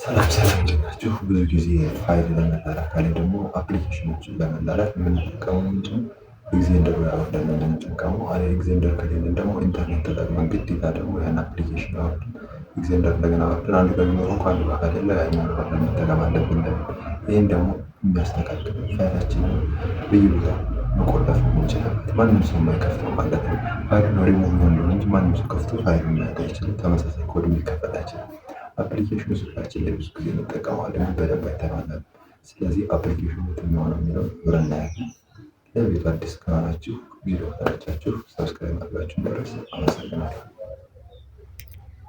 ሰላም ሰላም እንዴት ናችሁ? ብዙ ጊዜ ፋይል ለመላላክ አሊያ ደግሞ አፕሊኬሽኖችን ለመላላክ የምንጠቀመው ምንድነው? ኤግዜንደር አውርደን ነው የምንጠቀመው። አሊያ ኤግዜንደር ከሌለን ደግሞ ኢንተርኔት ተጠቅመን ግዴታ ደግሞ ያን አፕሊኬሽን አውርደን ኤግዜንደር እንደገና አውርደን አንዱ በሚኖረው ከአንዱ ጋር ከሌለ ያኛውን አውርደን መጠቀም አለብን። ይህን ደግሞ የሚያስተካክል ፋይላችንን በየቦታው መቆለፍ የምንችልበት ማንም ሰው የማይከፍተው ማለት ነው። ፋይሉን ሪሙቭ የሚሆን እንጂ ማንም ሰው ከፍቶ ፋይሉን ማየት አይችልም። ተመሳሳይ ኮድ ሊከፈት አይችልም። አፕሊኬሽኑ ስልካችን ላይ ብዙ ጊዜ እንጠቀማለን፣ በደንብ አይተናል። ስለዚህ አፕሊኬሽኑ የትኛው ነው የሚለውን አብረን እናያለን። ለቤቱ አዲስ ከሆናችሁ ቪዲዮ ከተመቻችሁ ሰብስክራይብ ማድረጋችሁን እንዳትረሱ። አመሰግናለሁ።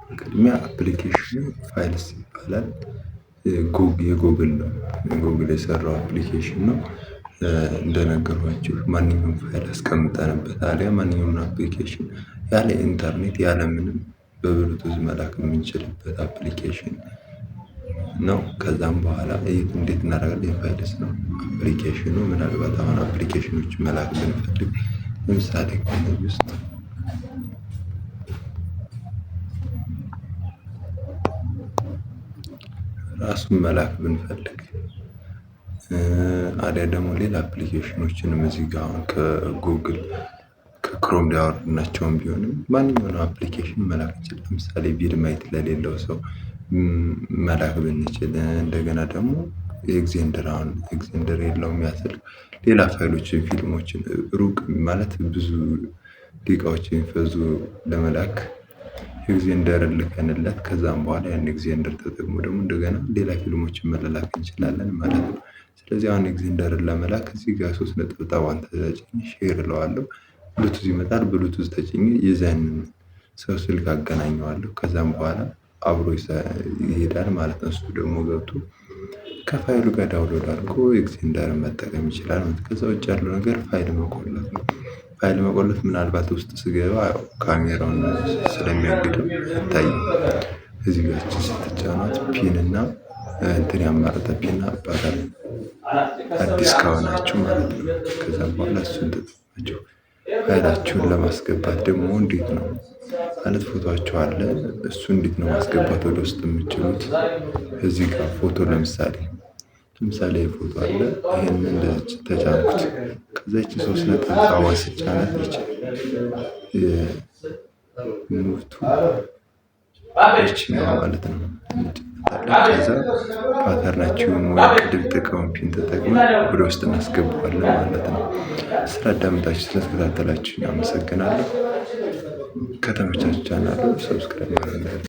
በቅድሚያ አፕሊኬሽኑ ፋይልስ ይባላል። የጎግል ነው፣ ጎግል የሰራው አፕሊኬሽን ነው። እንደነገርኳችሁ ማንኛውም ፋይል አስቀምጠንበት አሊያ ማንኛውም አፕሊኬሽን ያለ ኢንተርኔት ያለ ምንም በብሉቱዝ መላክ የምንችልበት አፕሊኬሽን ነው። ከዛም በኋላ እንዴት እናደርጋለን? የፋይልስ ነው አፕሊኬሽኑ። ምናልባት አሁን አፕሊኬሽኖች መላክ ብንፈልግ ለምሳሌ ከነዚህ ውስጥ ራሱን መላክ ብንፈልግ አሊያ ደግሞ ሌላ አፕሊኬሽኖችንም እዚህ ጋር አሁን ከጉግል ከክሮም ሊያወርድናቸውም ቢሆንም ማንኛውንም አፕሊኬሽን መላክ እንችላለን። ለምሳሌ ቪድማይት ለሌለው ሰው መላክ ብንችል፣ እንደገና ደግሞ ኤግዜንደር አሁን ኤግዜንደር የለውም ያስል ሌላ ፋይሎችን ፊልሞችን ሩቅ ማለት ብዙ ደቂቃዎች የሚፈጁ ለመላክ ኤግዜንደርን ልከንለት ከዛም በኋላ ያን ኤግዜንደር ተጠቅሞ ደግሞ እንደገና ሌላ ፊልሞችን መላላክ እንችላለን ማለት ነው። ስለዚህ አሁን ኤግዜንደርን ለመላክ እዚህ ጋር 3 ነጠብጣቧን ተጭኜ ሼር እለዋለሁ። ብሉቱዝ ይመጣል። ብሉቱዝ ተጭኜ የዛንን ሰው ስልክ አገናኘዋለሁ። ከዛም በኋላ አብሮ ይሄዳል ማለት ነው። እሱ ደግሞ ገብቶ ከፋይሉ ጋር ዳውንሎድ አድርጎ ኤግዜንደርን መጠቀም ይችላል ማለት ነው። ከዛ ውጭ ያለው ነገር ፋይል መቆለፍ ነው። ፋይል መቆለፍ ምናልባት ውስጥ ስገባ ካሜራውን ስለሚያግደው አይታይም። እዚህ ጋር ስትጫኗት ፒን እና እንትን ያማረጠ ፒን አባታል አዲስ ከሆናችሁ ማለት ነው። ከዛም በኋላ እሱን ተጠቅማችሁ ፋይላችሁን ለማስገባት ደግሞ እንዴት ነው ማለት ፎቶአችሁ አለ። እሱ እንዴት ነው ማስገባት ወደ ውስጥ የምችሉት? እዚህ ጋር ፎቶ ለምሳሌ ፎቶ አለ። ይሄንን እንደዚህ ተጫንኩት። ከዛ እቺ 3 ነጠብጣቧን ስጫናት ሙቭቱ እቺ ነው ማለት ነው። ከዛ ፓተርናችሁን ወይ ቅድም ተጠቀሙን ፒን ተጠቅመን ወደ ውስጥ እናስገባዋለን ማለት ነው። ስላዳመጣችሁ ስለተከታተላችሁ አመሰግናለሁ። ከተመቻችሁ ቻናሉን ሰብስክራይብ ማድረግ